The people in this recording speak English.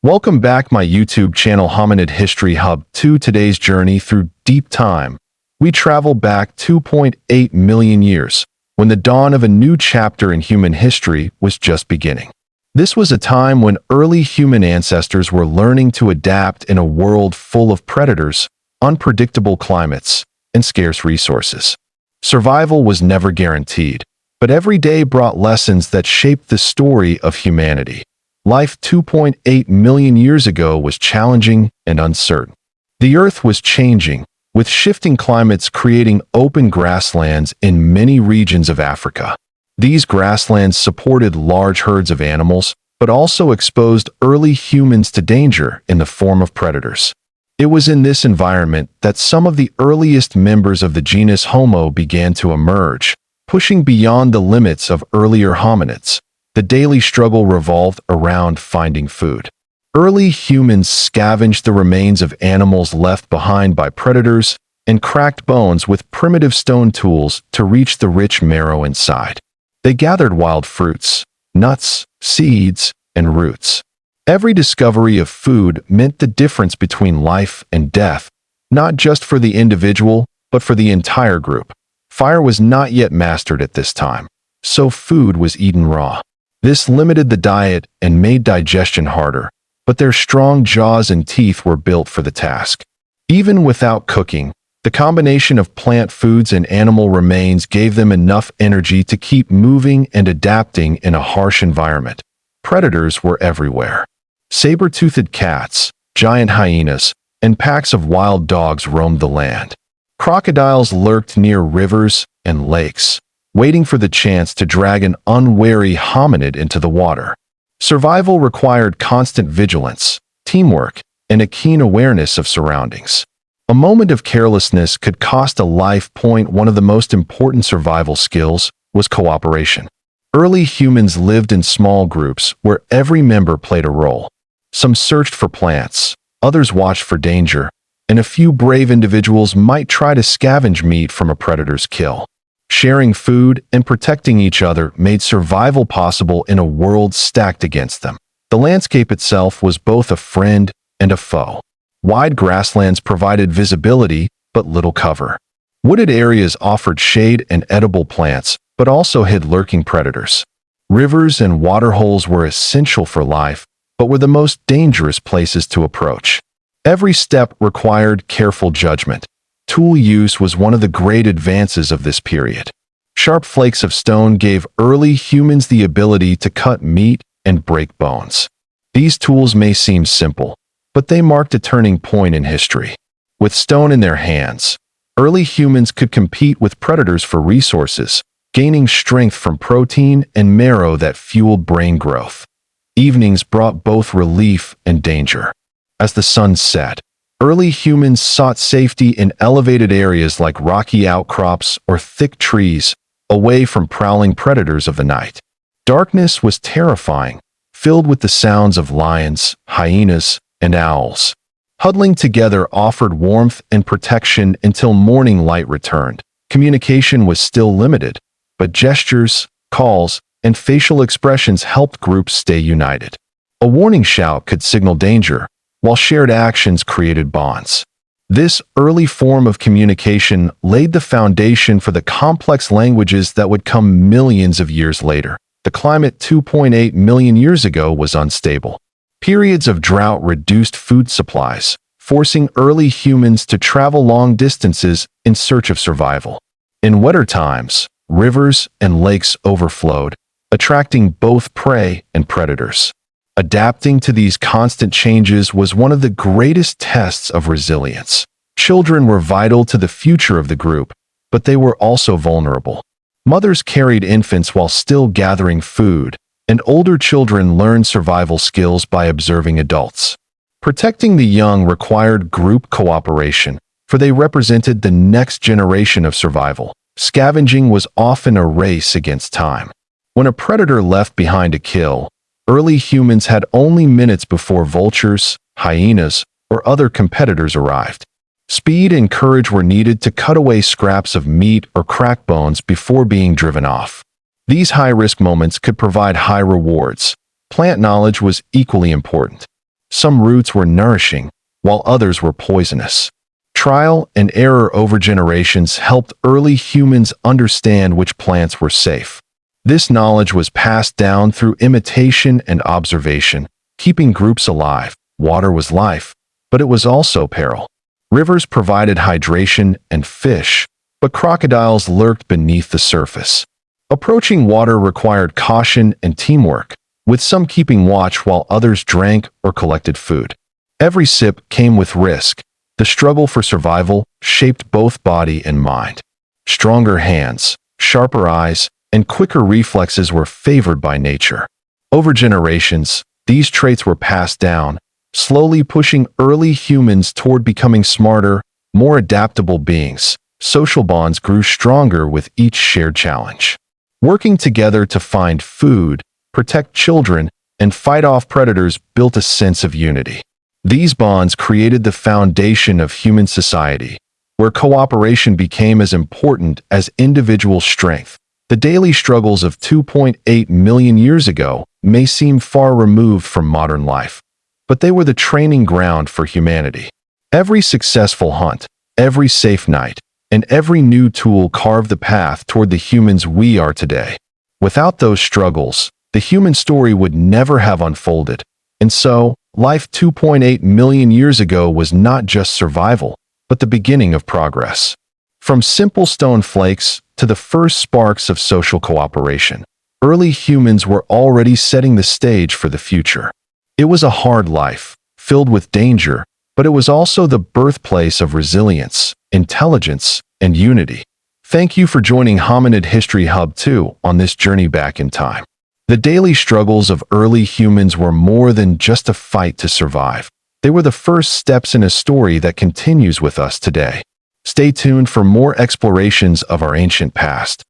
Welcome back my YouTube channel Hominid History Hub to today's journey through deep time. We travel back 2.8 million years, when the dawn of a new chapter in human history was just beginning. This was a time when early human ancestors were learning to adapt in a world full of predators, unpredictable climates, and scarce resources. Survival was never guaranteed, but every day brought lessons that shaped the story of humanity. Life 2.8 million years ago was challenging and uncertain. The Earth was changing, with shifting climates creating open grasslands in many regions of Africa. These grasslands supported large herds of animals, but also exposed early humans to danger in the form of predators. It was in this environment that some of the earliest members of the genus Homo began to emerge, pushing beyond the limits of earlier hominids. The daily struggle revolved around finding food. Early humans scavenged the remains of animals left behind by predators and cracked bones with primitive stone tools to reach the rich marrow inside. They gathered wild fruits, nuts, seeds, and roots. Every discovery of food meant the difference between life and death, not just for the individual, but for the entire group. Fire was not yet mastered at this time, so food was eaten raw. This limited the diet and made digestion harder, but their strong jaws and teeth were built for the task. Even without cooking, the combination of plant foods and animal remains gave them enough energy to keep moving and adapting in a harsh environment. Predators were everywhere. Saber-toothed cats, giant hyenas, and packs of wild dogs roamed the land. Crocodiles lurked near rivers and lakes, waiting for the chance to drag an unwary hominid into the water. Survival required constant vigilance, teamwork, and a keen awareness of surroundings. A moment of carelessness could cost a life. One of the most important survival skills was cooperation. Early humans lived in small groups where every member played a role. Some searched for plants, others watched for danger, and a few brave individuals might try to scavenge meat from a predator's kill. Sharing food and protecting each other made survival possible in a world stacked against them. The landscape itself was both a friend and a foe. Wide grasslands provided visibility, but little cover. Wooded areas offered shade and edible plants, but also hid lurking predators. Rivers and waterholes were essential for life, but were the most dangerous places to approach. Every step required careful judgment. Tool use was one of the great advances of this period. Sharp flakes of stone gave early humans the ability to cut meat and break bones. These tools may seem simple, but they marked a turning point in history. With stone in their hands, early humans could compete with predators for resources, gaining strength from protein and marrow that fueled brain growth. Evenings brought both relief and danger. As the sun set, early humans sought safety in elevated areas like rocky outcrops or thick trees, away from prowling predators of the night. Darkness was terrifying, filled with the sounds of lions, hyenas, and owls. Huddling together offered warmth and protection until morning light returned. Communication was still limited, but gestures, calls, and facial expressions helped groups stay united. A warning shout could signal danger, while shared actions created bonds. This early form of communication laid the foundation for the complex languages that would come millions of years later. The climate 2.8 million years ago was unstable. Periods of drought reduced food supplies, forcing early humans to travel long distances in search of survival. In wetter times, rivers and lakes overflowed, attracting both prey and predators. Adapting to these constant changes was one of the greatest tests of resilience. Children were vital to the future of the group, but they were also vulnerable. Mothers carried infants while still gathering food, and older children learned survival skills by observing adults. Protecting the young required group cooperation, for they represented the next generation of survival. Scavenging was often a race against time. When a predator left behind a kill, early humans had only minutes before vultures, hyenas, or other competitors arrived. Speed and courage were needed to cut away scraps of meat or crack bones before being driven off. These high-risk moments could provide high rewards. Plant knowledge was equally important. Some roots were nourishing, while others were poisonous. Trial and error over generations helped early humans understand which plants were safe. This knowledge was passed down through imitation and observation, keeping groups alive. Water was life, but it was also peril. Rivers provided hydration and fish, but crocodiles lurked beneath the surface. Approaching water required caution and teamwork, with some keeping watch while others drank or collected food. Every sip came with risk. The struggle for survival shaped both body and mind. Stronger hands, sharper eyes, and quicker reflexes were favored by nature. Over generations, these traits were passed down, slowly pushing early humans toward becoming smarter, more adaptable beings. Social bonds grew stronger with each shared challenge. Working together to find food, protect children, and fight off predators built a sense of unity. These bonds created the foundation of human society, where cooperation became as important as individual strength. The daily struggles of 2.8 million years ago may seem far removed from modern life, but they were the training ground for humanity. Every successful hunt, every safe night, and every new tool carved the path toward the humans we are today. Without those struggles, the human story would never have unfolded. And so, life 2.8 million years ago was not just survival, but the beginning of progress. From simple stone flakes to the first sparks of social cooperation, early humans were already setting the stage for the future. It was a hard life, filled with danger, but it was also the birthplace of resilience, intelligence, and unity. Thank you for joining Hominid History Hub 2 on this journey back in time. The daily struggles of early humans were more than just a fight to survive. They were the first steps in a story that continues with us today. Stay tuned for more explorations of our ancient past.